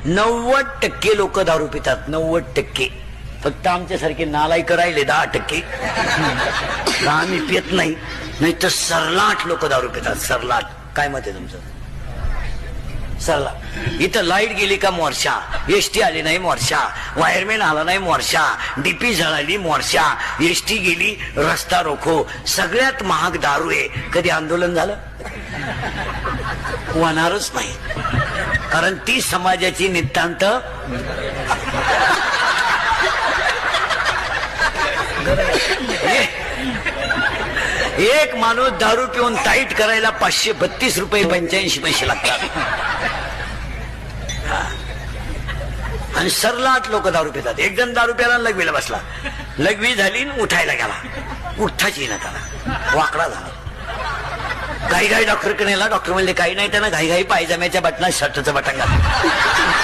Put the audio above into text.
90% लोक दारू पितात, 90%. फक्त आमच्यासारखे नालायक राहिले 10%. आम्ही पित नाही, नाही तर सरलाट लोक दारू पितात. सरलाट. काय मत आहे तुमचं? सरला. इथं लाईट गेली का मोर्चा, एसटी आली नाही मोर्चा, वायरमॅन आला नाही मोर्चा, डीपी जळाली मोर्चा, एसटी गेली रस्ता रोखो. सगळ्यात महाग दारू आहे. कधी आंदोलन झालं? होणारच नाही, कारण ती समाजाची नितांत एक माणूस दारू पिऊन टाईट करायला 532 रुपये 85 पैसे लागतात. आणि सरलाट लोक दारू पितात. एक जण दारू प्याला लघवीला बसला, लघवी झाली उठायला गेला, उठायची ना त्याला, वाकडा झाला. घाई घाई डॉक्टरकडे नेला. डॉक्टर म्हणले काही नाही, त्यांना घाई घाई पायजाम्याच्या बटनात शर्टचं बटन घातलं.